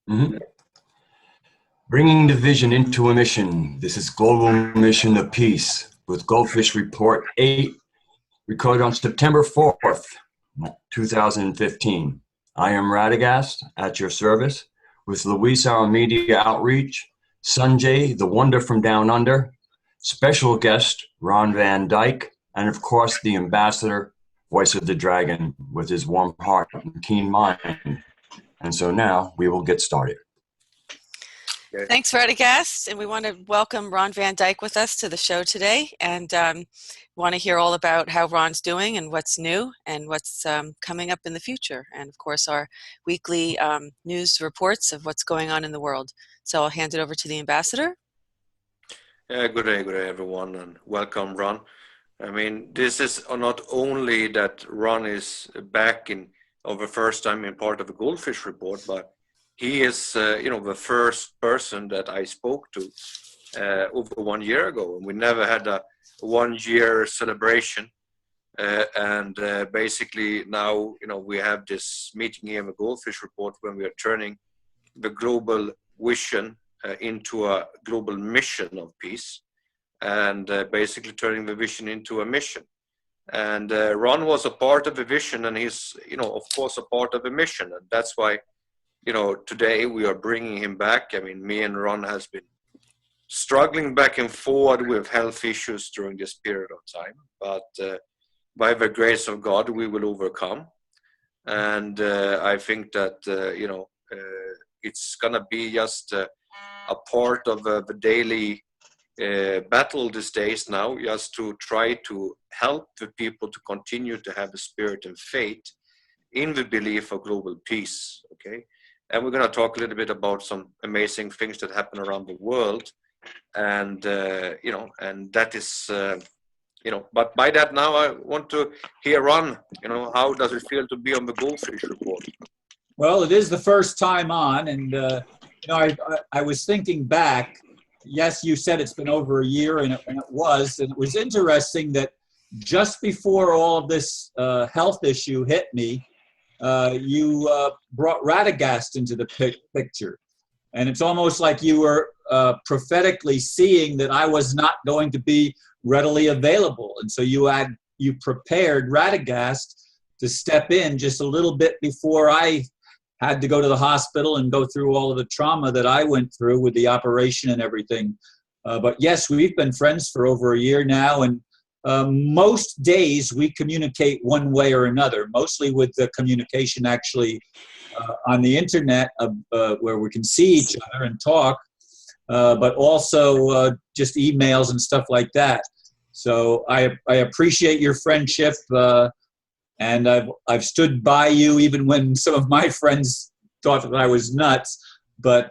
Mhm. Bringing the vision into a mission. This is Global Mission of Peace with Goldfish Report 8, recorded on September 4th, 2015. I am Radagast at your service with Luis, our media outreach, Sanjay, the wonder from down under, special guest Ron Van Dyke, and of course the ambassador, voice of the dragon, with his warm heart and keen mind. And so now we will get started. Thanks, Radagast, and we want to welcome Ron Van Dyke with us to the show today, and want to hear all about how Ron's doing and what's new and what's coming up in the future, and of course our weekly news reports of what's going on in the world. So I'll hand it over to the ambassador. Good day, everyone, and welcome, Ron. I mean, this is not only that Ron is back the first time in part of the Goldfish Report, but he is, the first person that I spoke to over 1 year ago, and we never had a 1 year celebration. Basically now, we have this meeting here in the Goldfish Report when we are turning the global vision into a global mission of peace, and basically turning the vision into a mission. And Ron was a part of the vision, and he's, of course, a part of the mission, and that's why. Today we are bringing him back. I mean, me and Ron has been struggling back and forward with health issues during this period of time. But by the grace of God, we will overcome. And I think that, it's going to be just a part of the daily battle these days now, just to try to help the people to continue to have the spirit and faith in the belief of global peace, okay? And we're going to talk a little bit about some amazing things that happen around the world. And, and that is, but by that now I want to hear Ron, how does it feel to be on the Goldfish Report? Well, it is the first time on. And, I was thinking back, yes, you said it's been over a year, and it was. And it was interesting that just before all of this health issue hit me, you brought Radagast into the picture. And it's almost like you were prophetically seeing that I was not going to be readily available. And so you prepared Radagast to step in just a little bit before I had to go to the hospital and go through all of the trauma that I went through with the operation and everything. But yes, we've been friends for over a year now, and most days we communicate one way or another, mostly with the communication actually on the internet where we can see each other and talk, but also just emails and stuff like that. So I appreciate your friendship, and I've stood by you even when some of my friends thought that I was nuts. But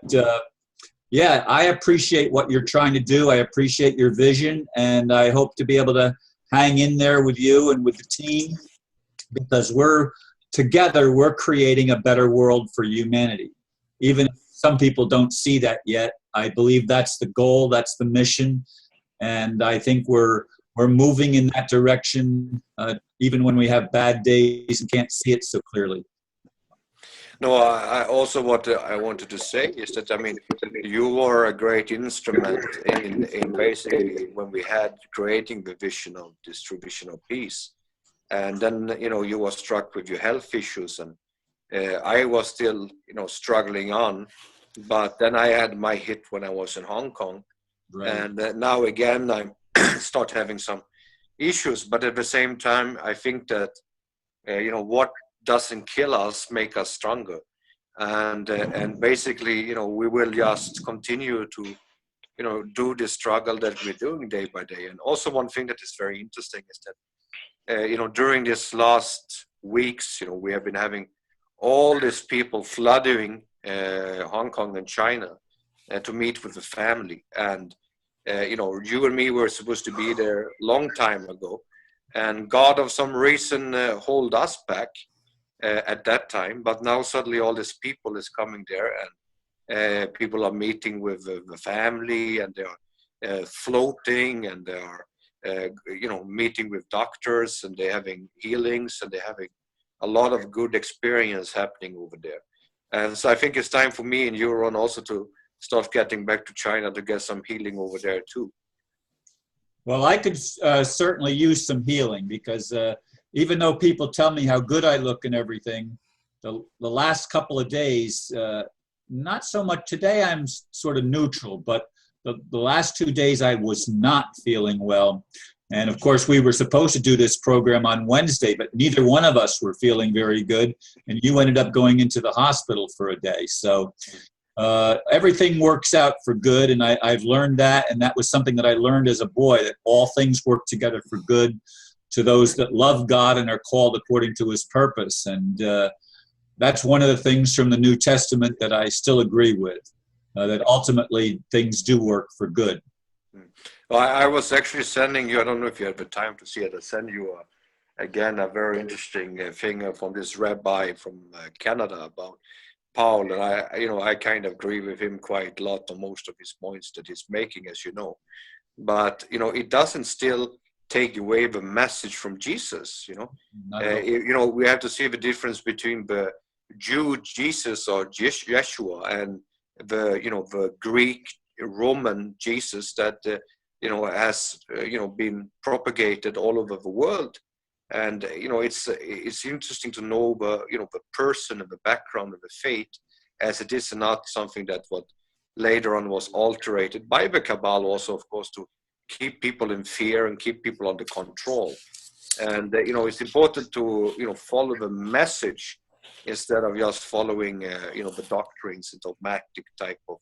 yeah, I appreciate what you're trying to do. I appreciate your vision, and I hope to be able to hang in there with you and with the team, because we're creating a better world for humanity. Even if some people don't see that yet, I believe that's the goal, that's the mission, and I think we're moving in that direction, even when we have bad days and can't see it so clearly. No, I also what I wanted to say is that, I mean, you were a great instrument in basically when we had creating the vision of distribution of peace. And then, you were struck with your health issues, and I was still, struggling on. But then I had my hit when I was in Hong Kong. Right. And now again, I start having some issues. But at the same time, I think that, what doesn't kill us make us stronger, and basically we will just continue to do the struggle that we're doing day by day. And also one thing that is very interesting is that during this last weeks we have been having all these people flooding Hong Kong and China to meet with the family, and you and me were supposed to be there long time ago, and God of some reason hold us back at that time. But now suddenly all these people is coming there, and people are meeting with the family, and they are floating, and they are meeting with doctors, and they're having healings, and they're having a lot of good experience happening over there. And so I think it's time for me and you, Ron, also to start getting back to China to get some healing over there too. Well, I could certainly use some healing because even though people tell me how good I look and everything, the last couple of days, not so much today, I'm sort of neutral, but the last 2 days I was not feeling well. And of course, we were supposed to do this program on Wednesday, but neither one of us were feeling very good. And you ended up going into the hospital for a day. So everything works out for good. And I've learned that. And that was something that I learned as a boy, that all things work together for good to those that love God and are called according to his purpose. And that's one of the things from the New Testament that I still agree with, that ultimately things do work for good. Well, I was actually sending you, I don't know if you have the time to see it, I send you again a very interesting thing from this rabbi from Canada about Paul, and I kind of agree with him quite a lot on most of his points that he's making, as you know. But it doesn't still take away the message from Jesus. We have to see the difference between the Jew Jesus or Yeshua and the Greek Roman Jesus that has been propagated all over the world. And it's interesting to know the person and the background of the faith, as it is not something that what later on was alterated by the Kabbalah, also of course to keep people in fear and keep people under control. And it's important to follow the message instead of just following the doctrines and dogmatic type of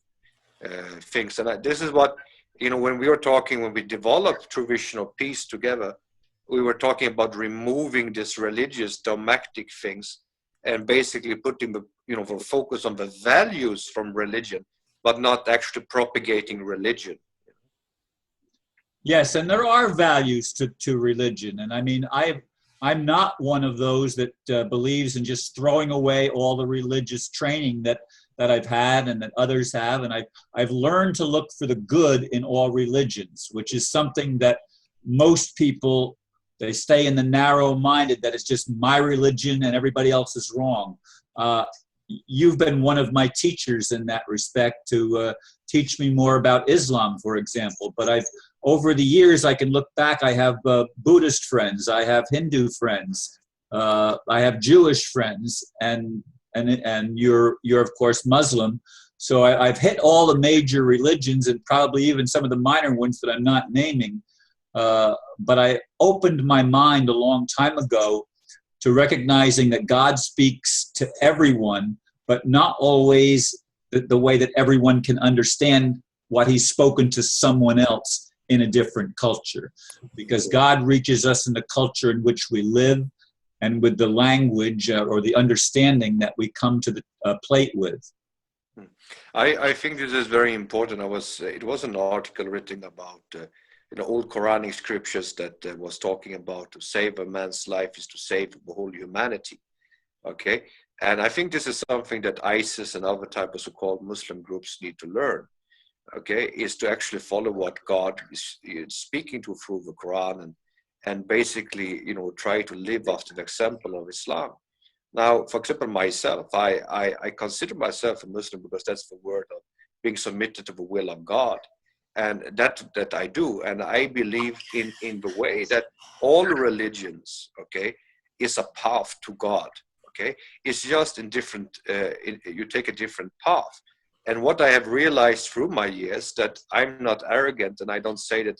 things. And this is what when we developed True Vision of Peace together, we were talking about removing this religious dogmatic things and basically putting the focus on the values from religion, but not actually propagating religion. Yes, and there are values to religion. And I mean, I'm not one of those that believes in just throwing away all the religious training that I've had and that others have. And I've learned to look for the good in all religions, which is something that most people, they stay in the narrow-minded, that it's just my religion and everybody else is wrong. You've been one of my teachers in that respect to teach me more about Islam, for example. But over the years, I can look back, I have Buddhist friends, I have Hindu friends, I have Jewish friends, and you're of course Muslim. So I've hit all the major religions and probably even some of the minor ones that I'm not naming. But I opened my mind a long time ago to recognizing that God speaks to everyone, but not always the way that everyone can understand what he's spoken to someone else in a different culture. Because God reaches us in the culture in which we live and with the language or the understanding that we come to the plate with. I think this is very important. It was an article written about old Quranic scriptures that was talking about to save a man's life is to save the whole humanity. Okay, and I think this is something that ISIS and other type of so-called Muslim groups need to learn. Okay, is to actually follow what God is speaking to through the Quran and basically try to live after the example of Islam. Now, for example, myself, I consider myself a Muslim because that's the word of being submitted to the will of God. And that I do, and I believe in the way that all religions, okay, is a path to God, okay? It's just in different, you take a different path. And what I have realized through my years, that I'm not arrogant, and I don't say that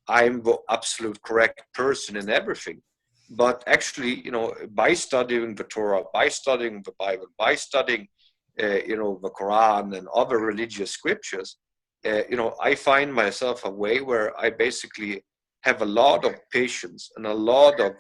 I'm the absolute correct person in everything. But actually, by studying the Torah, by studying the Bible, by studying, the Quran and other religious scriptures, I find myself a way where I basically have a lot of patience and a lot of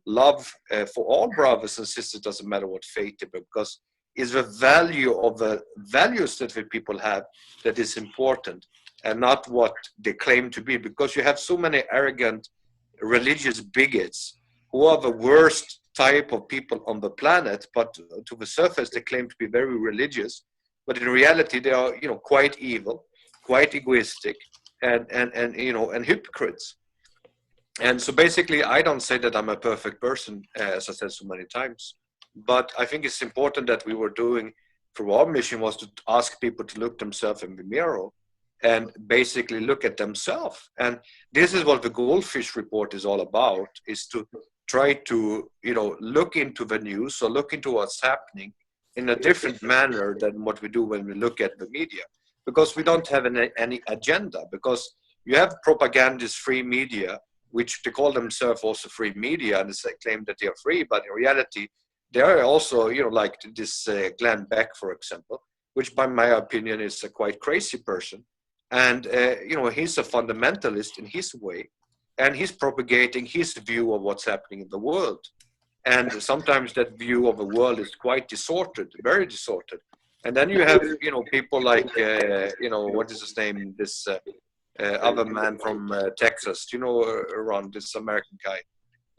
love for all brothers and sisters, doesn't matter what faith they are, because it's the value of the values that the people have that is important and not what they claim to be, because you have so many arrogant religious bigots who are the worst type of people on the planet, but to the surface they claim to be very religious, but in reality they are quite evil, quite egoistic, and hypocrites. And so basically, I don't say that I'm a perfect person, as I said so many times, but I think it's important that we were doing through our mission was to ask people to look themselves in the mirror and basically look at themselves. And this is what the Goldfish Report is all about, is to try to, look into the news or look into what's happening in a different manner than what we do when we look at the media. Because we don't have any agenda, because you have propagandist free media, which they call themselves also free media, and they claim that they are free, but in reality, they are also, like this Glenn Beck, for example, which by my opinion is a quite crazy person. And, he's a fundamentalist in his way, and he's propagating his view of what's happening in the world. And sometimes that view of the world is quite distorted, very distorted. And then you have, people like, what is his name? This other man from Texas, Ron, this American guy,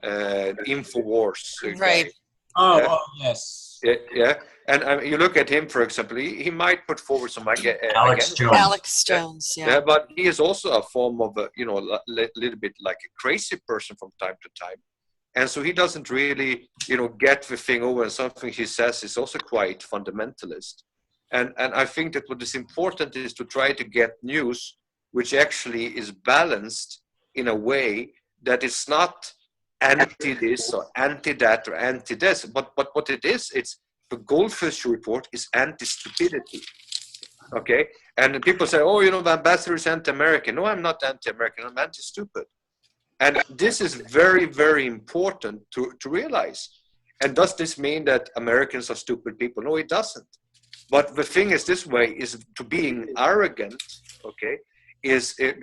InfoWars right. guy. Oh, yes. Yeah. And you look at him, for example, he might put forward some Alex Jones. Alex Jones, yeah. But he is also a form of a, little bit like a crazy person from time to time. And so he doesn't really, get the thing over, and something he says is also quite fundamentalist. And I think that what is important is to try to get news which actually is balanced in a way that it's not anti this or anti that or anti this, but what it is, it's the Goldfish Report is anti-stupidity. Okay? And people say, oh, the ambassador is anti-American. No, I'm not anti-American, I'm anti-stupid. And this is very, very important to realize. And does this mean that Americans are stupid people? No, it doesn't. But the thing is this way, is to being arrogant, okay,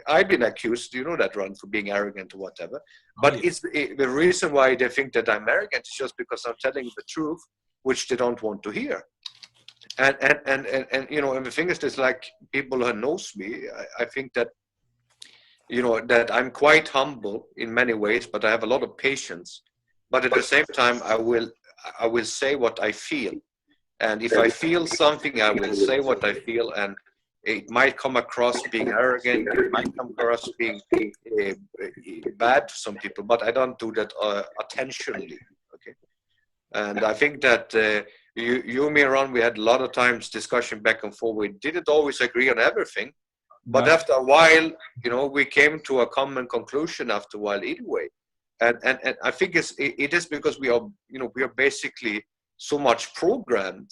I've been accused, that, Ron, for being arrogant or whatever. But the reason why they think that I'm arrogant is just because I'm telling the truth, which they don't want to hear. And the thing is this, like, people who knows me, I think that, that I'm quite humble in many ways, but I have a lot of patience. But at the same time, I will say what I feel. And if I feel something, I will say what I feel, and it might come across being arrogant, it might come across being bad to some people, but I don't do that intentionally, okay? And I think that you, me, and Ron, we had a lot of times discussion back and forth. We didn't always agree on everything, but after a while, we came to a common conclusion after a while either way. And I think it is because we are basically so much programmed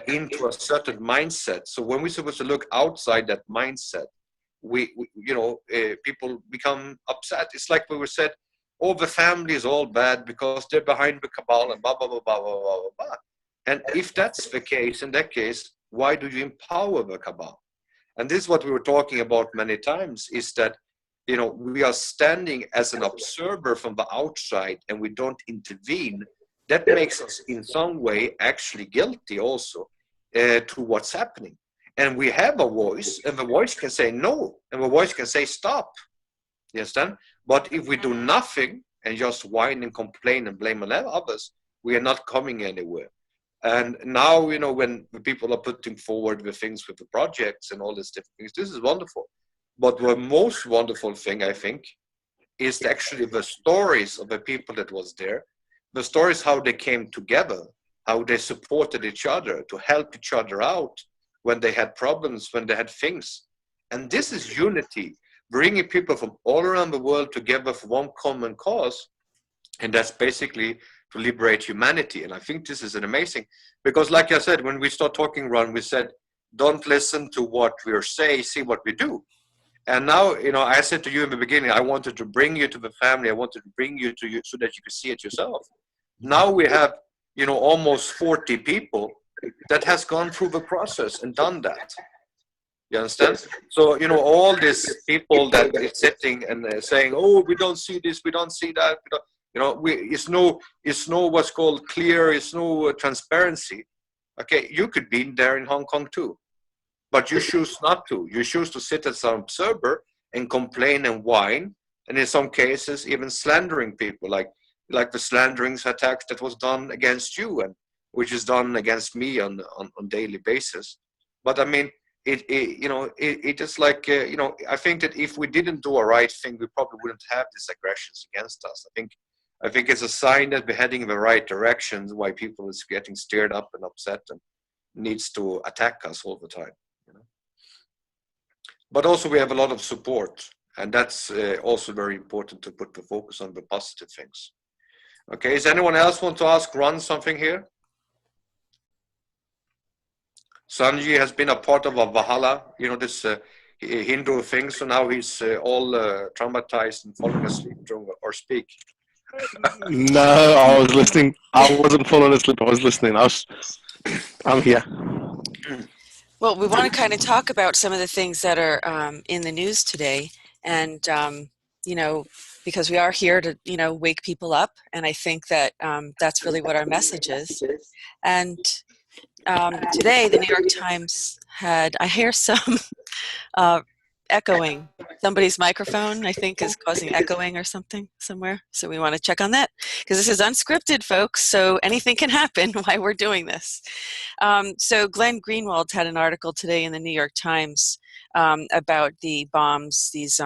into a certain mindset. So when we're supposed to look outside that mindset, we people become upset. It's like we were said, oh, the family is all bad because they're behind the cabal and blah, blah, blah, blah, blah, blah, blah. And if that's the case, in that case, why do you empower the cabal? And this is what we were talking about many times, is that, we are standing as an observer from the outside and we don't intervene. That makes us in some way actually guilty also to what's happening. And we have a voice, and the voice can say no, and the voice can say stop. You understand? But if we do nothing and just whine and complain and blame others, we are not coming anywhere. And now, when the people are putting forward the things with the projects and all these different things, this is wonderful. But the most wonderful thing, I think, is actually the stories of the people that was there. The stories, how they came together, how they supported each other to help each other out when they had problems, when they had things. And this is unity, bringing people from all around the world together for one common cause. And that's basically to liberate humanity. And I think this is an amazing, because like I said, when we start talking, Ron, we said, don't listen to what we say, see what we do. And now, I said to you in the beginning, I wanted to bring you to the family. I wanted to bring you to you so that you could see it yourself. Now we have, almost 40 people that has gone through the process and done that. You understand? So, all these people that is sitting and saying, oh, we don't see this, we don't see that. It's no what's called clear, it's no transparency. Okay, you could be there in Hong Kong too. But you choose not to. You choose to sit as an observer and complain and whine, and in some cases even slandering people, like the slandering attacks that was done against you, and which is done against me on daily basis. But I mean, it is like I think that if we didn't do a right thing, we probably wouldn't have these aggressions against us. I think it's a sign that we're heading in the right direction. Why people is getting stirred up and upset, needs to attack us all the time. You know? But also we have a lot of support, and that's also very important to put the focus on the positive things. Okay, does anyone else want to ask Ron something here? Sanji has been a part of a Valhalla, you know, this Hindu thing, so now he's all traumatized and falling asleep or speak. No, I was listening. I wasn't falling asleep. I was listening. I'm here. Well, we want to kind of talk about some of the things that are in the news today, and you know, because we are here to, you know, wake people up, and I think that that's really what our message is. And today, the New York Times had, I hear some echoing. Somebody's microphone, I think, is causing echoing or something somewhere. So we want to check on that, because this is unscripted, folks, so anything can happen while we're doing this. So Glenn Greenwald had an article today in the New York Times about the bombs, these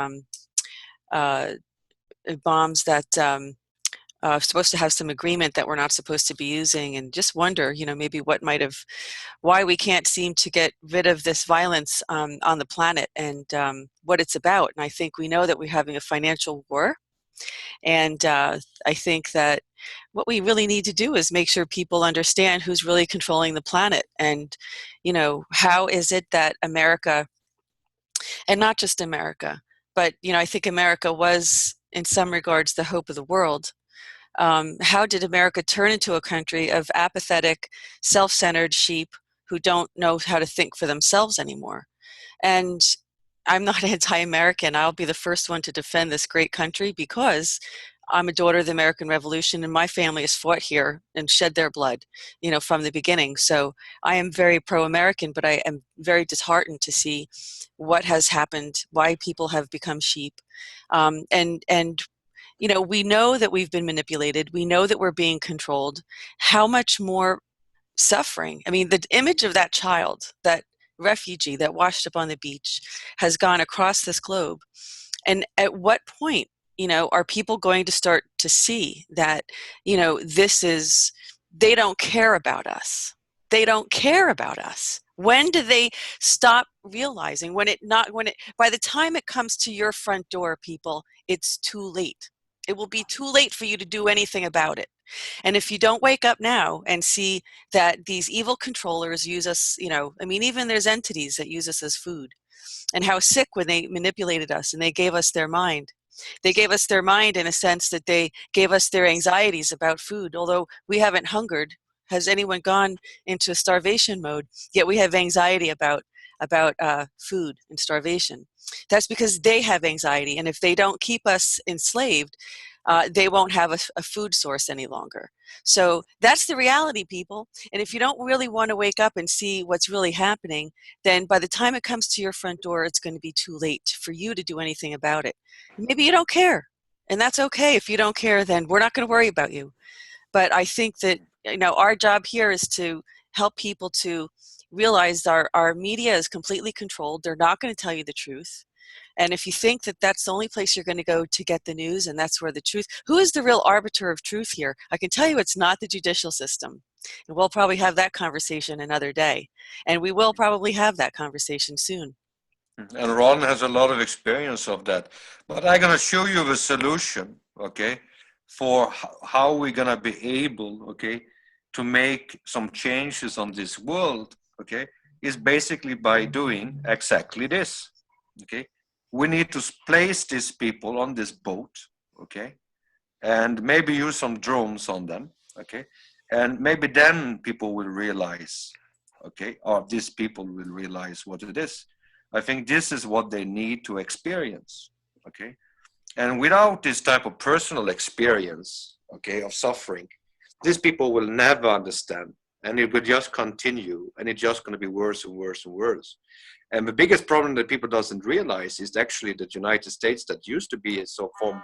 bombs that supposed to have some agreement that we're not supposed to be using, and just wonder, you know, maybe what might have, why we can't seem to get rid of this violence on the planet, and what it's about. And I think we know that we're having a financial war, and I think that what we really need to do is make sure people understand who's really controlling the planet, and, you know, how is it that America, and not just America, but, you know, I think America was in some regards the hope of the world. How did America turn into a country of apathetic, self-centered sheep who don't know how to think for themselves anymore? And I'm not anti-American. I'll be the first one to defend this great country, because I'm a daughter of the American Revolution, and my family has fought here and shed their blood, you know, from the beginning. So I am very pro-American, but I am very disheartened to see what has happened, why people have become sheep, and you know, we know that we've been manipulated. We know that we're being controlled. How much more suffering? I mean, the image of that child, that refugee that washed up on the beach, has gone across this globe. And at what point, you know, are people going to start to see that, you know, they don't care about us. They don't care about us. When do they stop realizing? By the time it comes to your front door, people, it's too late. It will be too late for you to do anything about it. And if you don't wake up now and see that these evil controllers use us, you know, I mean, even there's entities that use us as food, and how sick when they manipulated us and they gave us their mind. They gave us their mind in a sense that they gave us their anxieties about food. Although we haven't hungered, has anyone gone into starvation mode? Yet we have anxiety about food and starvation. That's because they have anxiety, and if they don't keep us enslaved, they won't have a food source any longer. So that's the reality, people. And if you don't really want to wake up and see what's really happening, then by the time it comes to your front door, it's going to be too late for you to do anything about it. Maybe you don't care, and that's okay. If you don't care, then we're not going to worry about you. But I think that, you know, our job here is to help people to realize our media is completely controlled. They're not going to tell you the truth. And if you think that that's the only place you're going to go to get the news, and that's where the truth, who is the real arbiter of truth here? I can tell you it's not the judicial system. And we'll probably have that conversation another day. And we will probably have that conversation soon. And Ron has a lot of experience of that. But I'm going to show you the solution, okay, for how we're going to be able, okay, to make some changes on this world, okay, is basically by doing exactly this, okay. We need to place these people on this boat, okay, and maybe use some drones on them, okay, and maybe then people will realize, okay, or these people will realize what it is. I think this is what they need to experience, okay, and without this type of personal experience, okay, of suffering, these people will never understand, and it will just continue, and it's just going to be worse and worse and worse. And the biggest problem that people doesn't realize is actually that United States, that used to be a sort of form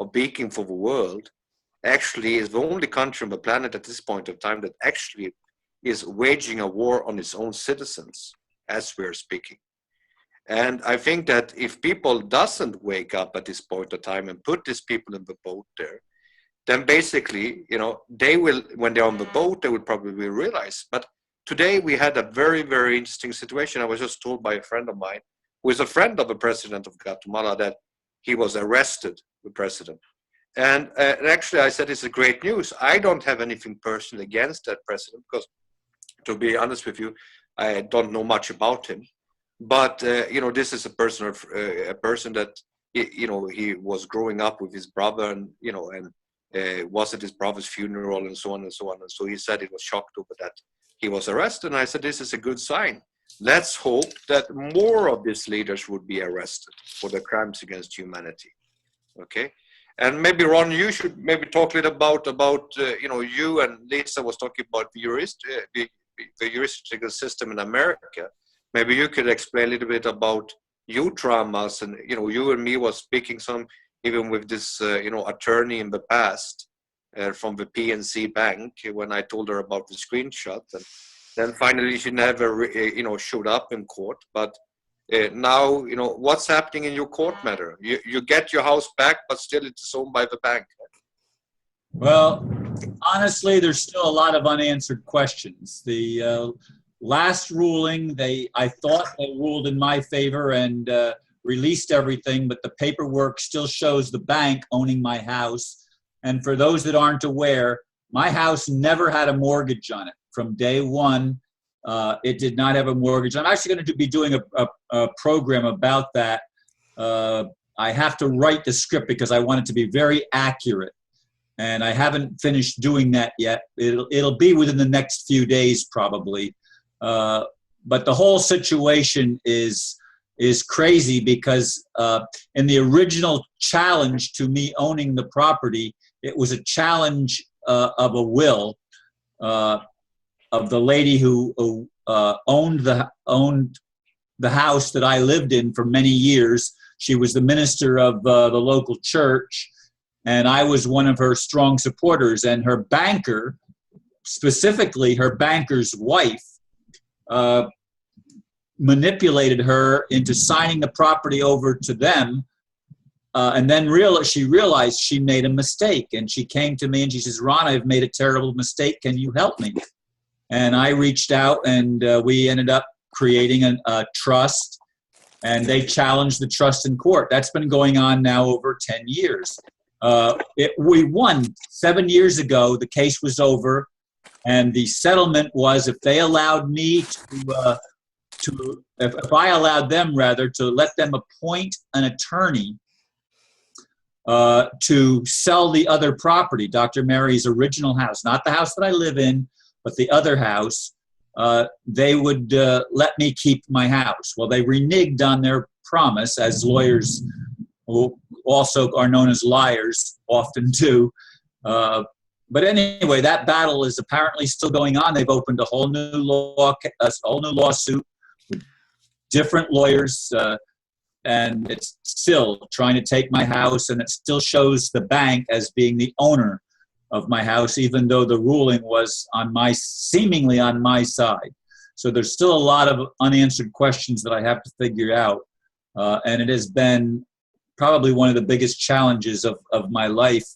of beacon for the world, actually is the only country on the planet at this point of time that actually is waging a war on its own citizens as we're speaking. And I think that if people doesn't wake up at this point of time and put these people in the boat there, then basically, you know, they will, when they're on the boat, they will probably realize, but today we had a very, very interesting situation. I was just told by a friend of mine, who is a friend of the president of Guatemala, that he was arrested, the president. And actually, I said, it's a great news. I don't have anything personal against that president, because, to be honest with you, I don't know much about him. But this is a person that he was growing up with his brother, and was at his brother's funeral, and so on and so on. And so he said he was shocked over that he was arrested. And I said, this is a good sign. Let's hope that more of these leaders would be arrested for their crimes against humanity. Okay. And maybe, Ron, you should maybe talk a little about you and Lisa was talking about the juridical system in America. Maybe you could explain a little bit about your traumas, and you and me was speaking some even with this attorney in the past from the PNC Bank, when I told her about the screenshot, and then finally she never showed up in court. But now, what's happening in your court matter? You get your house back, but still it's owned by the bank. Well, honestly, there's still a lot of unanswered questions. The last ruling, I thought they ruled in my favor and released everything, but the paperwork still shows the bank owning my house. And for those that aren't aware, my house never had a mortgage on it from day one. It did not have a mortgage. I'm actually going to be doing a program about that. I have to write the script because I want it to be very accurate, and I haven't finished doing that yet. It'll be within the next few days probably. But the whole situation is crazy because in the original challenge to me owning the property, it was a challenge of a will of the lady who owned the house that I lived in for many years. She was the minister of the local church, and I was one of her strong supporters. And her banker, specifically her banker's wife, manipulated her into signing the property over to them. And then she realized she made a mistake, and she came to me and she says, "Ron, I've made a terrible mistake. Can you help me?" And I reached out, and we ended up creating a trust, and they challenged the trust in court. That's been going on now over 10 years. We won 7 years ago. The case was over, and the settlement was if they allowed me if I allowed them to let them appoint an attorney to sell the other property, Dr. Mary's original house, not the house that I live in, but the other house, they would let me keep my house. Well, they reneged on their promise, as lawyers who also are known as liars often do. But anyway, that battle is apparently still going on. They've opened a whole new lawsuit with different lawyers, and it's still trying to take my house, and it still shows the bank as being the owner of my house, even though the ruling was seemingly on my side. So there's still a lot of unanswered questions that I have to figure out. And it has been probably one of the biggest challenges of my life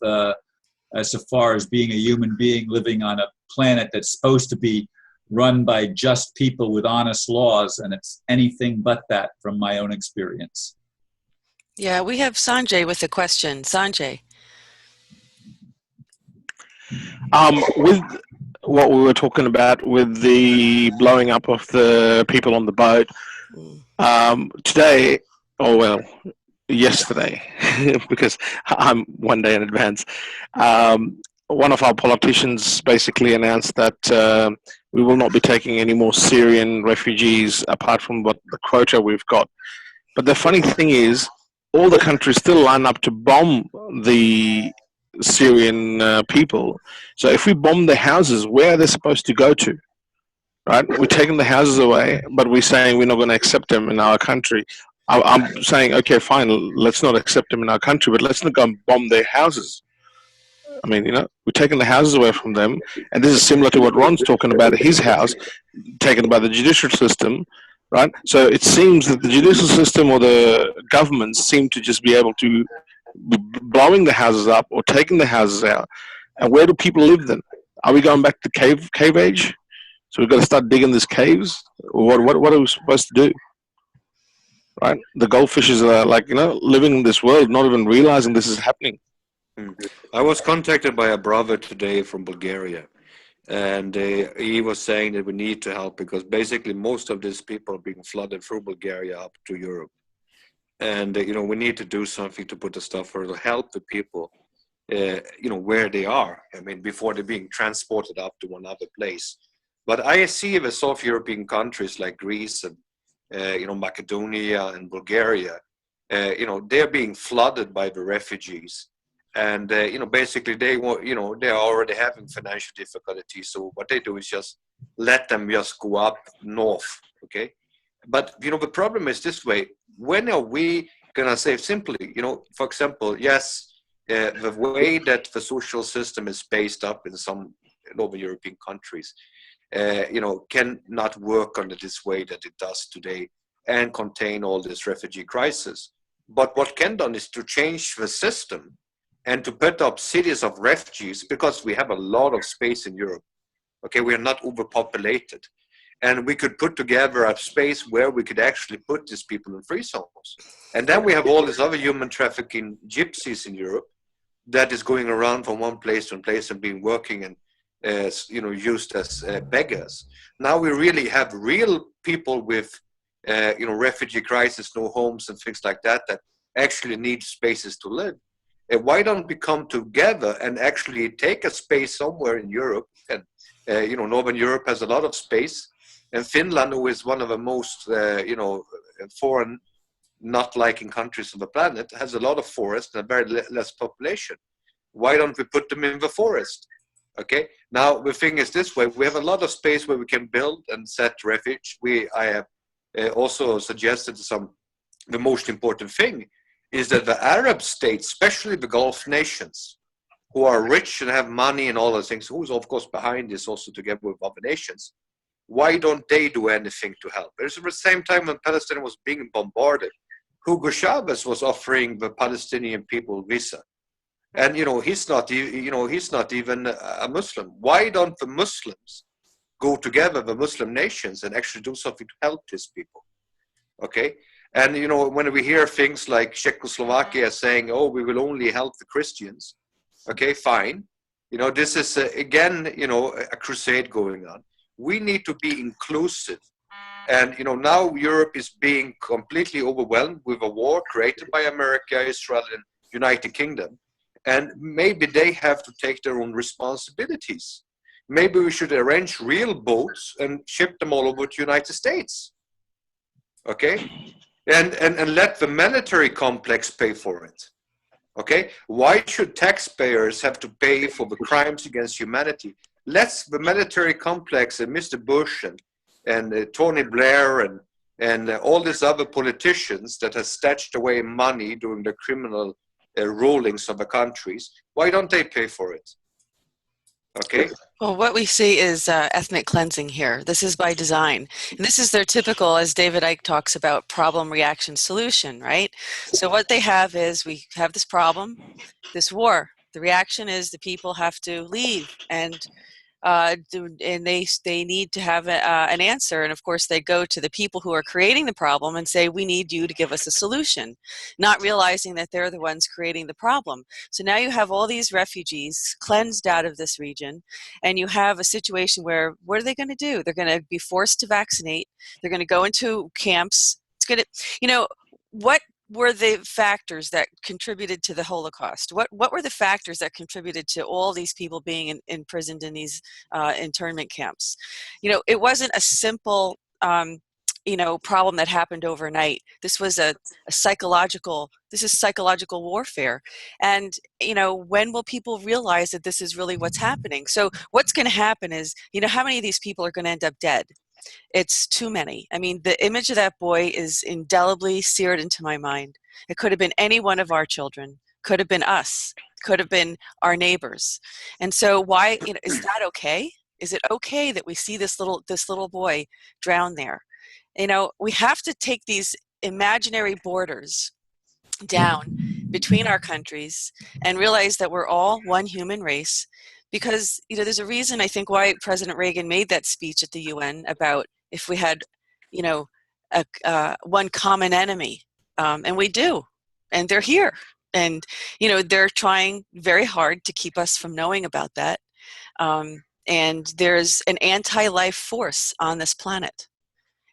as far as being a human being living on a planet that's supposed to be run by just people with honest laws, and it's anything but that from my own experience. Yeah, we have Sanjay with a question. Sanjay. With what we were talking about with the blowing up of the people on the boat, today, yesterday, because I'm 1 day in advance, one of our politicians basically announced that we will not be taking any more Syrian refugees apart from what the quota we've got. But the funny thing is, all the countries still line up to bomb the Syrian people. So if we bomb their houses, where are they supposed to go to? Right? We're taking the houses away, but we're saying we're not going to accept them in our country. I'm saying, okay, fine, let's not accept them in our country, but let's not go and bomb their houses. I mean, we're taking the houses away from them, and this is similar to what Ron's talking about, his house, taken by the judicial system, right? So it seems that the judicial system or the governments seem to just be able to be blowing the houses up or taking the houses out. And where do people live then? Are we going back to cave age? So we've got to start digging these caves. What are we supposed to do? Right? The goldfishes are like, living in this world, not even realizing this is happening. I was contacted by a brother today from Bulgaria, and he was saying that we need to help because basically most of these people are being flooded through Bulgaria up to Europe. And, we need to do something to put the stuff or to help the people, where they are. I mean, before they're being transported up to another place. But I see the South European countries like Greece and, Macedonia and Bulgaria, they're being flooded by the refugees. And, basically they want, they're already having financial difficulties. So what they do is just let them just go up north, okay? But, the problem is this way. When are we going to say simply, for example, yes, the way that the social system is based up in some Northern European countries, cannot work under this way that it does today and contain all this refugee crisis. But what can done is to change the system and to put up cities of refugees because we have a lot of space in Europe. Okay, we are not overpopulated. And we could put together a space where we could actually put these people in free zones. And then we have all these other human trafficking gypsies in Europe that is going around from one place to another place and being working and used as beggars. Now we really have real people with refugee crisis, no homes and things like that actually need spaces to live. Why don't we come together and actually take a space somewhere in Europe? And Northern Europe has a lot of space, and Finland, who is one of the most foreign not liking countries on the planet, has a lot of forest and very less population. Why don't we put them in the forest? Okay. Now the thing is this way: we have a lot of space where we can build and set refuge. I have also suggested the most important thing is that the Arab states, especially the Gulf nations, who are rich and have money and all those things, who's of course behind this also together with other nations, why don't they do anything to help? There's at the same time when Palestine was being bombarded, Hugo Chavez was offering the Palestinian people visa. And, he's not even a Muslim. Why don't the Muslims go together, the Muslim nations, and actually do something to help these people? Okay. And, when we hear things like Czechoslovakia saying, oh, we will only help the Christians. Okay, fine. This is, again, a crusade going on. We need to be inclusive. And, now Europe is being completely overwhelmed with a war created by America, Israel, and United Kingdom. And maybe they have to take their own responsibilities. Maybe we should arrange real boats and ship them all over to the United States. Okay? And let the military complex pay for it. Okay? Why should taxpayers have to pay for the crimes against humanity? Let the military complex and Mr. Bush and Tony Blair and all these other politicians that have stashed away money during the criminal rulings of the countries, why don't they pay for it? Okay. Well, what we see is ethnic cleansing here. This is by design. And this is their typical, as David Icke talks about, problem, reaction, solution, right? So what they have is we have this problem, this war. The reaction is the people have to leave and they need to have an answer. And of course, they go to the people who are creating the problem and say, we need you to give us a solution, not realizing that they're the ones creating the problem. So now you have all these refugees cleansed out of this region, and you have a situation where, what are they going to do? They're going to be forced to vaccinate. They're going to go into camps. It's going to, what were the factors that contributed to the Holocaust? What were the factors that contributed to all these people being imprisoned in these internment camps? It wasn't a simple, problem that happened overnight. This was psychological warfare. And, when will people realize that this is really what's happening? So what's going to happen is, how many of these people are going to end up dead? It's too many. I mean, the image of that boy is indelibly seared into my mind. It could have been any one of our children, could have been us, could have been our neighbors. And so why, is that okay? Is it okay that we see this little boy drown there? We have to take these imaginary borders down between our countries and realize that we're all one human race, because, you know, there's a reason, I think, why President Reagan made that speech at the UN about if we had, you know, one common enemy, and we do, and they're here, and, you know, they're trying very hard to keep us from knowing about that, and there's an anti-life force on this planet,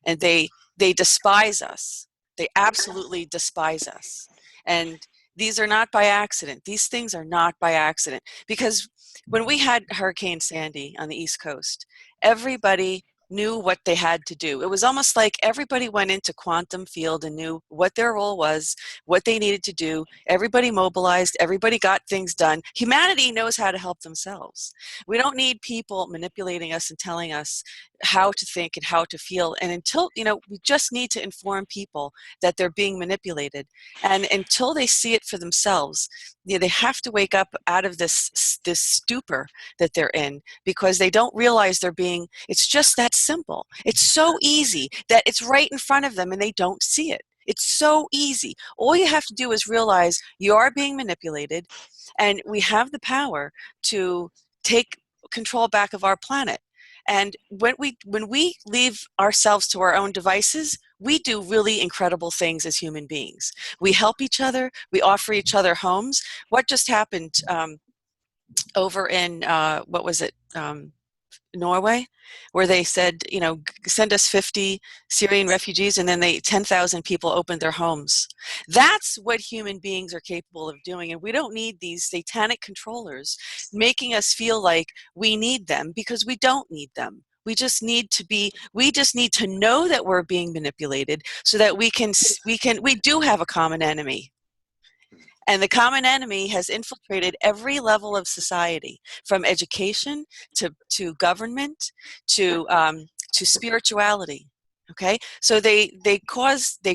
and they despise us. They absolutely despise us, and these are not by accident. These things are not by accident, because when we had Hurricane Sandy on the East Coast, everybody knew what they had to do. It was almost like everybody went into quantum field and knew what their role was, what they needed to do. Everybody mobilized, everybody got things done. Humanity knows how to help themselves. We don't need people manipulating us and telling us how to think and how to feel. And until, you know, we just need to inform people that they're being manipulated. And until they see it for themselves, you know, they have to wake up out of this stupor that they're in, because they don't realize they're being, it's just that simple. It's so easy that it's right in front of them and they don't see it. It's so easy. All you have to do is realize you are being manipulated, and we have the power to take control back of our planet. And when we leave ourselves to our own devices, we do really incredible things as human beings. We help each other. We offer each other homes. What just happened over in, what was it, Norway, where they said, you know, send us 50 Syrian refugees, and then 10,000 people opened their homes. That's what human beings are capable of doing, and we don't need these satanic controllers making us feel like we need them, because we don't need them. We just need to know that we're being manipulated, so that we do have a common enemy. And the common enemy has infiltrated every level of society, from education to government to spirituality. Okay, so they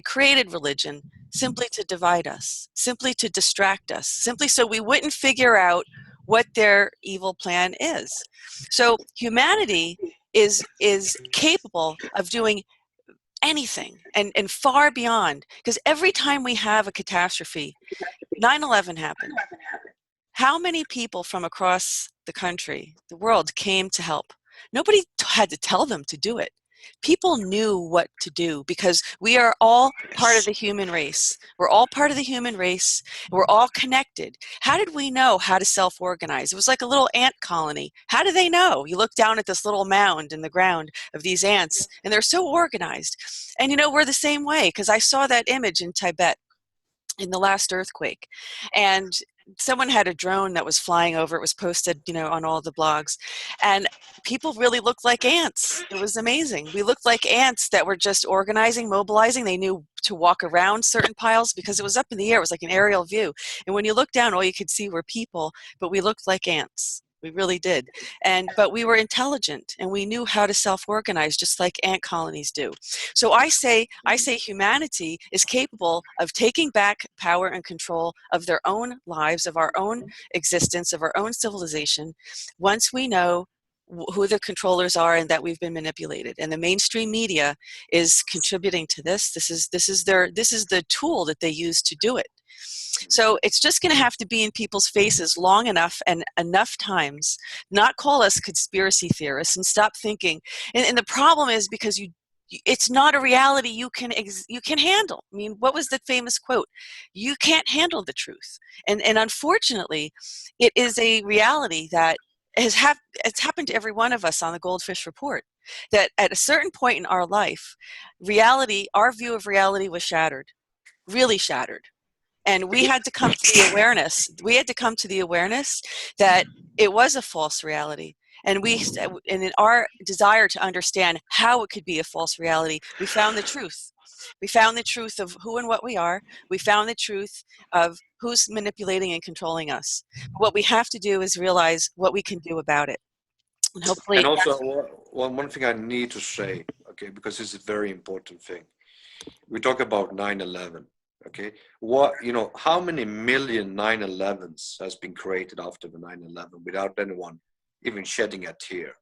created religion simply to divide us, simply to distract us, simply so we wouldn't figure out what their evil plan is. So humanity is capable of doing anything and far beyond, because every time we have a catastrophe, 9/11 happened. How many people from across the country, the world, came to help? Nobody had to tell them to do it. People knew what to do, because we are all part of the human race. We're all part of the human race. We're all connected. How did we know how to self-organize? It was like a little ant colony. How do they know? You look down at this little mound in the ground of these ants, and they're so organized. And you know, we're the same way, because I saw that image in Tibet in the last earthquake, and someone had a drone that was flying over. It was posted, you know, on all the blogs, and people really looked like ants. It was amazing. We looked like ants that were just organizing, mobilizing. They knew to walk around certain piles because it was up in the air. It was like an aerial view, and when you looked down, all you could see were people, but we looked like ants. We really did. But we were intelligent, and we knew how to self-organize, just like ant colonies do. So I say humanity is capable of taking back power and control of their own lives, of our own existence, of our own civilization, once we know who the controllers are and that we've been manipulated. And the mainstream media is contributing to this. This is the tool that they use to do it. So it's just going to have to be in people's faces long enough and enough times, not call us conspiracy theorists, and stop thinking. And the problem is because it's not a reality you can handle. I mean, what was the famous quote? You can't handle the truth. And unfortunately, it is a reality that it's happened to every one of us on the Goldfish Report, that at a certain point in our life, our view of reality was shattered, really shattered. And we had to come to the awareness. We had to come to the awareness that it was a false reality. And in our desire to understand how it could be a false reality, we found the truth. We found the truth of who and what we are. We found the truth of who's manipulating and controlling us. What we have to do is realize what we can do about it. And hopefully. And also, one thing I need to say, okay, because this is a very important thing. We talk about 9/11. Okay, how many million 9/11s has been created after the 9/11 without anyone even shedding a tear?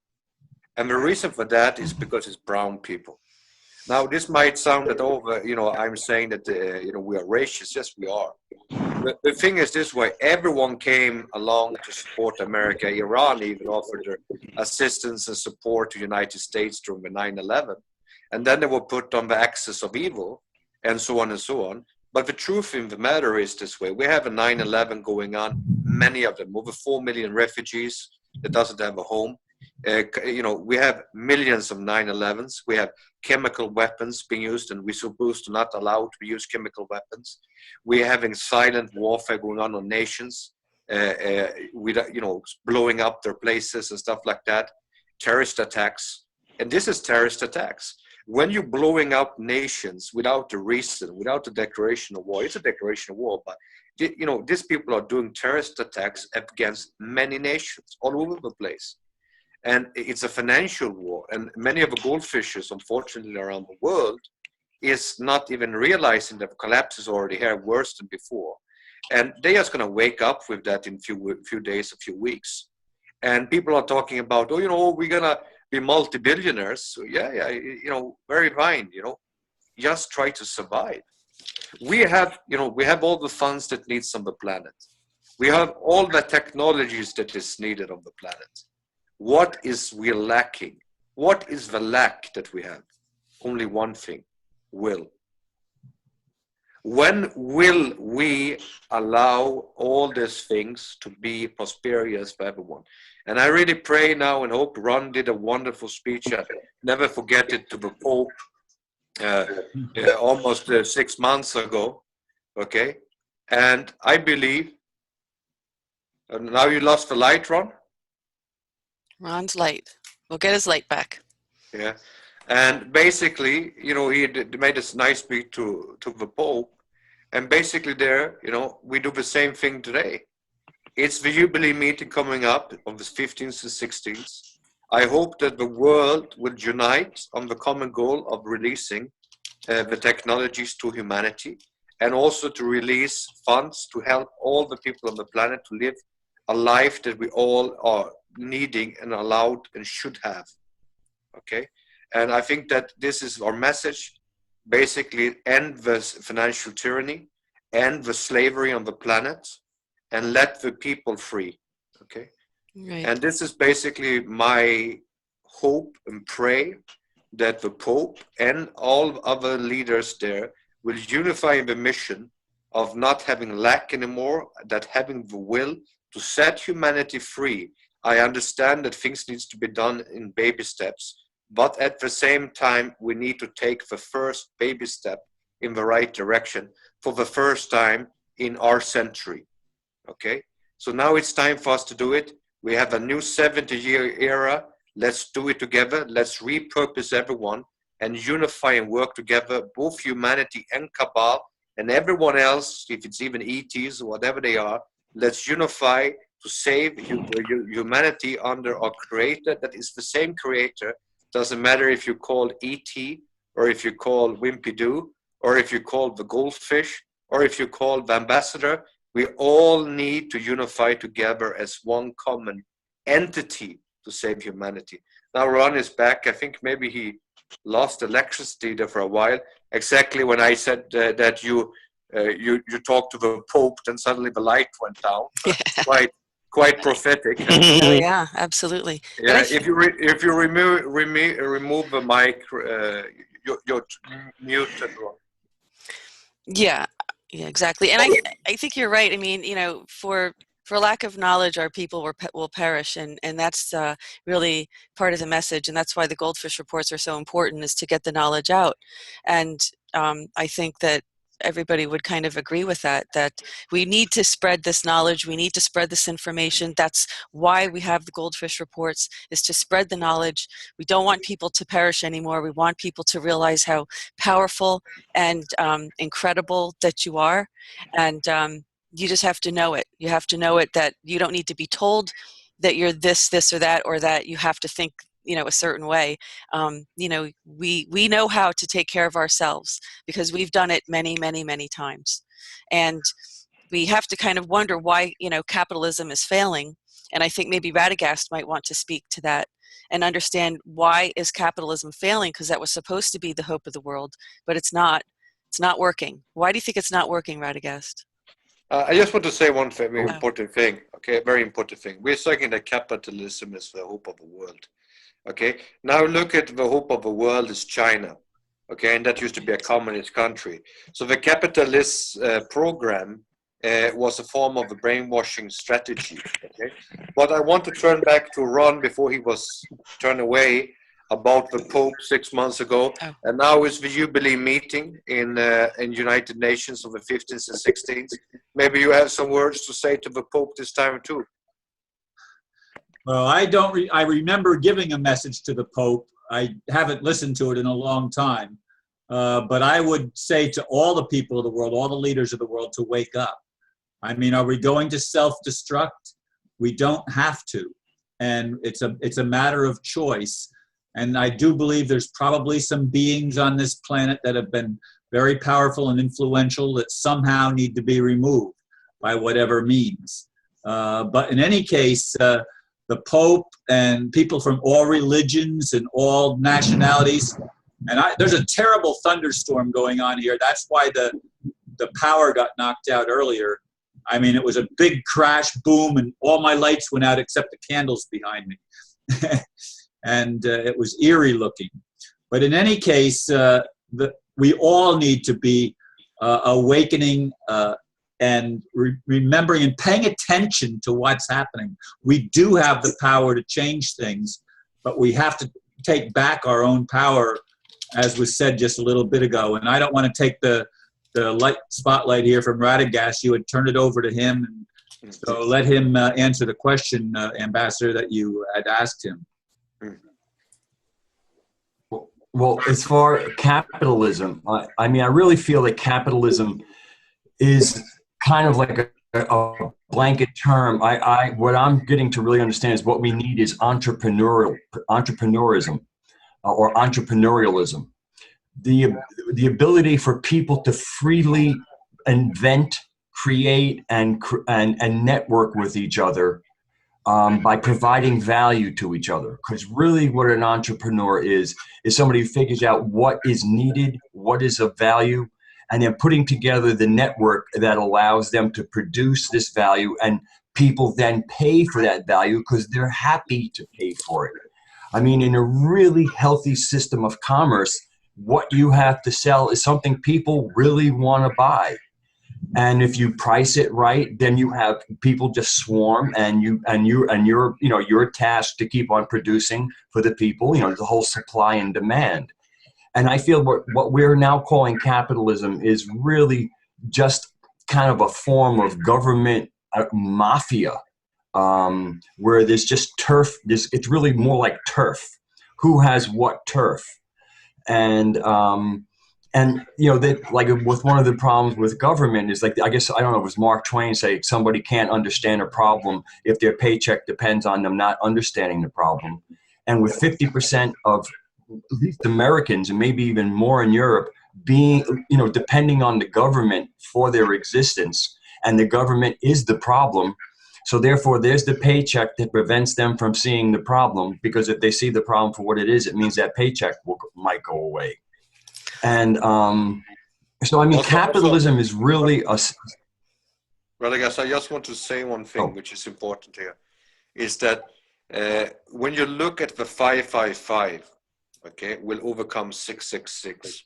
And the reason for that is because it's brown people. Now, this might sound that I'm saying that we are racist. Yes, we are. the thing is this way, everyone came along to support America. Iran even offered their assistance and support to the United States during the 9/11. And then they were put on the axis of evil, and so on and so on. But the truth in the matter is this way. We have a 9/11 going on, many of them, over 4 million refugees that doesn't have a home. We have millions of 9/11s. We have chemical weapons being used, and we're supposed to not allow to use chemical weapons. We're having silent warfare going on nations, with blowing up their places and stuff like that. Terrorist attacks, and this is terrorist attacks. When you're blowing up nations without a reason, without a declaration of war, it's a declaration of war, but these people are doing terrorist attacks against many nations all over the place. And it's a financial war. And many of the goldfishers, unfortunately, around the world is not even realizing that the collapse is already here, worse than before. And they're just going to wake up with that in few days, a few weeks. And people are talking about, we're going to be multi-billionaires. So yeah, very fine, just try to survive. We have all the funds that needs on the planet. We have all the technologies that is needed on the planet. What is we lacking? What is the lack that we have? Only one thing, will. When will we allow all these things to be prosperous for everyone? And I really pray now and hope. Ron did a wonderful speech. I never forget it, to the Pope almost 6 months ago. Okay, and I believe. Now you lost the light, Ron. Ron's light. We'll get his light back. Yeah, and basically, he made this nice speech to the Pope, and basically there, we do the same thing today. It's the Jubilee meeting coming up on the 15th and 16th. I hope that the world will unite on the common goal of releasing the technologies to humanity, and also to release funds to help all the people on the planet to live a life that we all are needing and allowed and should have. Okay, and I think that this is our message. Basically, end the financial tyranny, end the slavery on the planet, and let the people free. Okay, right. And this is basically my hope and pray, that the Pope and all other leaders there will unify in the mission of not having lack anymore, that having the will to set humanity free. I understand that things needs to be done in baby steps, but at the same time, we need to take the first baby step in the right direction for the first time in our century. Okay, so now it's time for us to do it. We have a new 70-year era. Let's do it together. Let's repurpose everyone and unify and work together, both humanity and Cabal and everyone else, if it's even ETs or whatever they are. Let's unify to save humanity under our creator, that is the same creator. Doesn't matter if you call ET, or if you call Wimpy Doo, or if you call the Goldfish, or if you call the Ambassador. We all need to unify together as one common entity to save humanity. Now Ron is back. I think maybe he lost electricity there for a while. Exactly when I said that you talked to the Pope, then suddenly the light went down. Quite prophetic. Oh yeah, absolutely. Yeah, if you remove the mic, you're muted. Yeah, exactly. And I think you're right. I mean, for lack of knowledge, our people will perish, and that's really part of the message. And that's why the Goldfish Reports are so important, is to get the knowledge out. And I think that everybody would kind of agree with that we need to spread this knowledge, we need to spread this information. That's why we have the Goldfish Reports, is to spread the knowledge. We don't want people to perish anymore. We want people to realize how powerful and incredible that you are, and you just have to know it. You have to know it, that you don't need to be told that you're this or that, or that you have to think a certain way. We know how to take care of ourselves, because we've done it many, many, many times. And we have to kind of wonder why, capitalism is failing. And I think maybe Radagast might want to speak to that and understand, why is capitalism failing? Because that was supposed to be the hope of the world, but it's not working. Why do you think it's not working, Radagast? I just want to say one very important thing. Okay, very important thing. We're saying that capitalism is the hope of the world. Okay, now look at the hope of the world is China. Okay, and that used to be a communist country. So the capitalist program was a form of a brainwashing strategy. Okay, but I want to turn back to Ron before he was turned away about the Pope 6 months ago, and now is the Jubilee meeting in United Nations on the 15th and 16th. Maybe you have some words to say to the Pope this time too. Well, I don't. I remember giving a message to the Pope. I haven't listened to it in a long time, but I would say to all the people of the world, all the leaders of the world, to wake up. I mean, are we going to self-destruct? We don't have to, and it's a matter of choice. And I do believe there's probably some beings on this planet that have been very powerful and influential that somehow need to be removed by whatever means. But in any case, the Pope and people from all religions and all nationalities, and there's a terrible thunderstorm going on here. That's why the power got knocked out earlier. I mean, it was a big crash, boom, and all my lights went out except the candles behind me. And it was eerie looking. But in any case, we all need to be awakening and remembering and paying attention to what's happening. We do have the power to change things, but we have to take back our own power, as was said just a little bit ago. And I don't want to take the light spotlight here from Radagast. You had turned it over to him. And so let him answer the question, Ambassador, that you had asked him. Well, as far as capitalism, I mean, I really feel that capitalism is kind of like a blanket term. What I'm getting to really understand is what we need is entrepreneurism or entrepreneurialism, the ability for people to freely invent, create, and network with each other. By providing value to each other. Because really what an entrepreneur is somebody who figures out what is needed, what is of value, and then putting together the network that allows them to produce this value, and people then pay for that value because they're happy to pay for it. I mean, in a really healthy system of commerce, what you have to sell is something people really want to buy. And if you price it right, then you have people just swarm, and you're tasked to keep on producing for the people. The whole supply and demand. And I feel what we're now calling capitalism is really just kind of a form of government mafia, where there's just turf. It's really more like turf. Who has what turf? And like with one of the problems with government is like, I guess, I don't know, it was Mark Twain say somebody can't understand a problem if their paycheck depends on them not understanding the problem. And with 50% of at least Americans, and maybe even more in Europe, being, depending on the government for their existence, and the government is the problem. So therefore, there's the paycheck that prevents them from seeing the problem, because if they see the problem for what it is, it means that paycheck might go away. And so, I mean, capitalism is really a... Radagast, I just want to say one thing which is important here, is that when you look at the 555, okay, will overcome 666.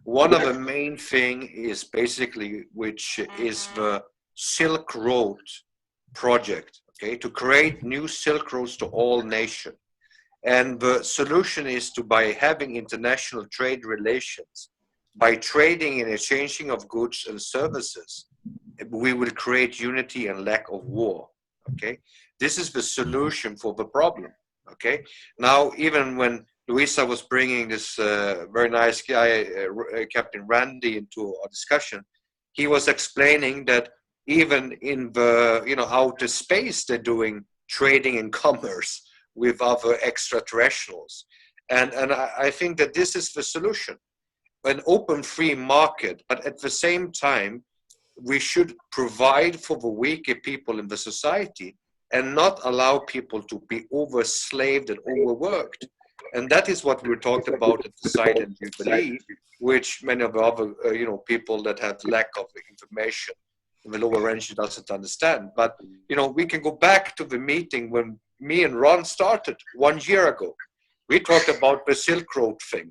One of the main thing is basically, which is the Silk Road project, okay, to create new Silk Roads to all nations. And the solution is by having international trade relations, by trading and exchanging of goods and services, we will create unity and lack of war, okay? This is the solution for the problem, okay? Now, even when Louisa was bringing this very nice guy, Captain Randy, into our discussion, he was explaining that even in the outer space, they're doing trading and commerce with other extraterrestrials. And I think that this is the solution. An open free market, but at the same time, we should provide for the weaker people in the society and not allow people to be overslaved and overworked. And that is what we were talking about at the Silent Jubilee, which many of the other people that have lack of information the lower range doesn't understand. But, we can go back to the meeting when me and Ron started 1 year ago. We talked about the Silk Road thing,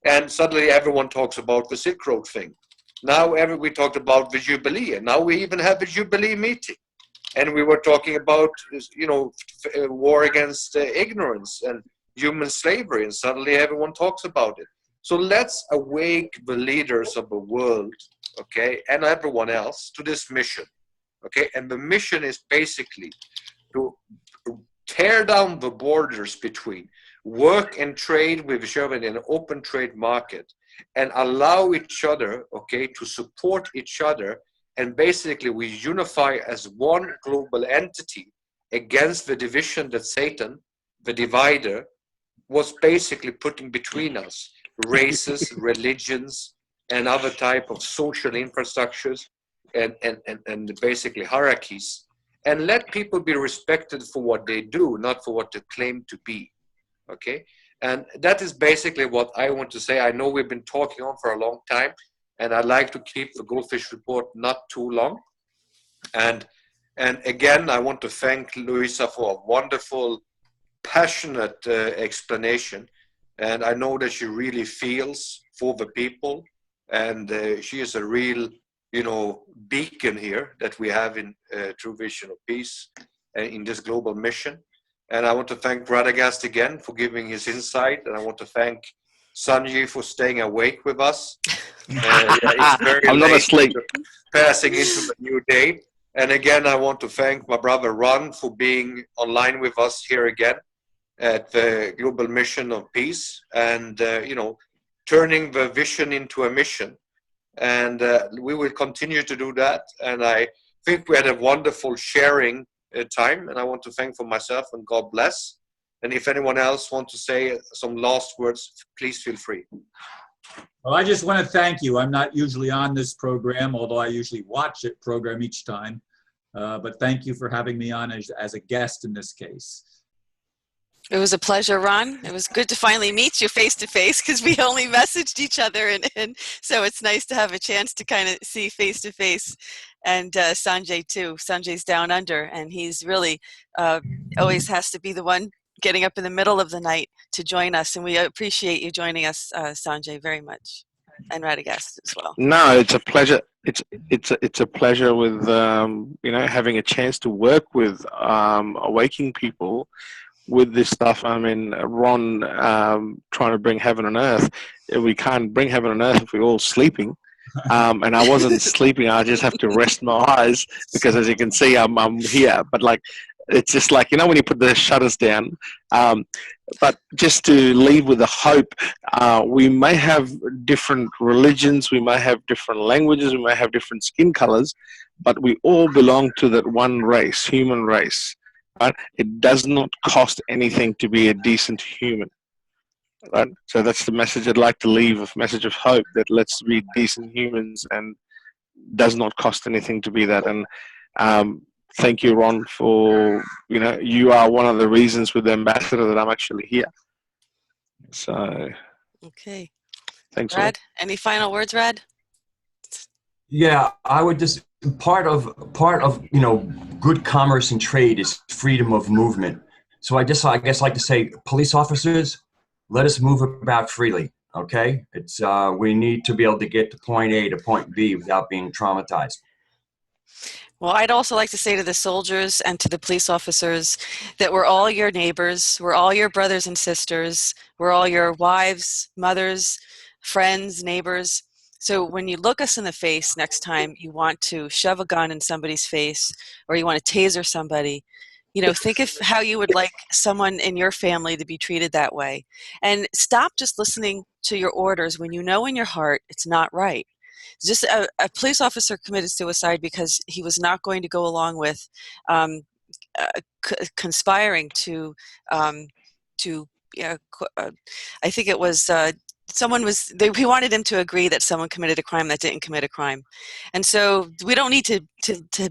and suddenly everyone talks about the Silk Road thing. Now we talked about the Jubilee, and now we even have a Jubilee meeting. And we were talking about, war against ignorance and human slavery, and suddenly everyone talks about it. So let's awake the leaders of the world, okay, and everyone else to this mission, okay? And the mission is basically to tear down the borders between work and trade with each other in an open trade market, and allow each other, okay, to support each other. And basically we unify as one global entity against the division that Satan, the divider, was basically putting between us, races, religions, and other type of social infrastructures and basically hierarchies. And let people be respected for what they do, not for what they claim to be. Okay? And that is basically what I want to say. I know we've been talking on for a long time, and I'd like to keep the Goldfish Report not too long. And again, I want to thank Louisa for a wonderful, passionate explanation. And I know that she really feels for the people. And she is a real, beacon here that we have in True Vision of Peace in this global mission. And I want to thank Radagast again for giving his insight. And I want to thank Sanjay for staying awake with us. It's very I'm not late, asleep. passing into the new day. And again, I want to thank my brother Ron for being online with us here again at the Global Mission of Peace, and turning the vision into a mission. And we will continue to do that. And I think we had a wonderful sharing time, and I want to thank for myself, and God bless. And if anyone else wants to say some last words, please feel free. Well, I just want to thank you. I'm not usually on this program, although I usually watch it program each time. But thank you for having me on as a guest in this case. It was a pleasure, Ron. It was good to finally meet you face to face, because we only messaged each other, and so it's nice to have a chance to kind of see face to face. And Sanjay too. Sanjay's down under, and he's really always has to be the one getting up in the middle of the night to join us. And we appreciate you joining us, Sanjay, very much, and Radagast as well. No, it's a pleasure. It's a pleasure with having a chance to work with awakening people with this stuff. I mean, Ron trying to bring heaven on earth. We can't bring heaven on earth if we're all sleeping. And I wasn't sleeping. I just have to rest my eyes, because as you can see, I'm here. But it's just like, when you put the shutters down. But just to leave with the hope, we may have different religions, we may have different languages, we may have different skin colors, but we all belong to that one race, human race. Right? It does not cost anything to be a decent human. Right? So that's the message I'd like to leave, a message of hope, that let's be decent humans, and does not cost anything to be that. And thank you, Ron, for, you are one of the reasons with the ambassador that I'm actually here. So, okay. Thanks, Rad, any final words, Rad? Yeah, I would just, part of good commerce and trade is freedom of movement. So I guess like to say, police officers, let us move about freely. Okay, it's we need to be able to get to point A to point B without being traumatized. Well, I'd also like to say to the soldiers and to the police officers that we're all your neighbors, we're all your brothers and sisters, we're all your wives, mothers, friends, neighbors. So when you look us in the face next time you want to shove a gun in somebody's face, or you want to taser somebody, think of how you would like someone in your family to be treated that way. And stop just listening to your orders when you know in your heart it's not right. Just a police officer committed suicide because he was not going to go along with conspiring to I think it was he wanted him to agree that someone committed a crime that didn't commit a crime. And so we don't need to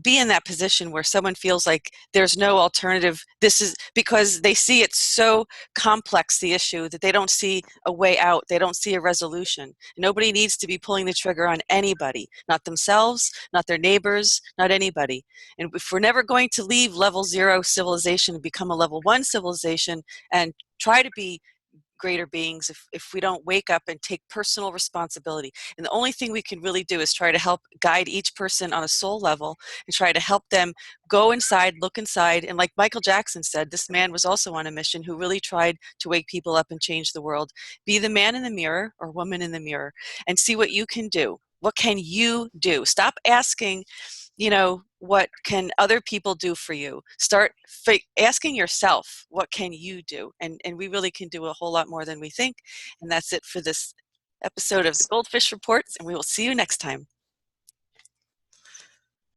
be in that position where someone feels like there's no alternative. This is because they see it so complex, the issue, that they don't see a way out. They don't see a resolution. Nobody needs to be pulling the trigger on anybody, not themselves, not their neighbors, not anybody. And if we're never going to leave level 0 civilization and become a level 1 civilization and try to be greater beings, if we don't wake up and take personal responsibility. And the only thing we can really do is try to help guide each person on a soul level and try to help them go inside, look inside. And like Michael Jackson said, this man was also on a mission who really tried to wake people up and change the world. Be the man in the mirror or woman in the mirror and see what you can do. What can you do? Stop asking, what can other people do for you? Start asking yourself, what can you do? And we really can do a whole lot more than we think. And that's it for this episode of the Goldfish Reports, and we will see you next time.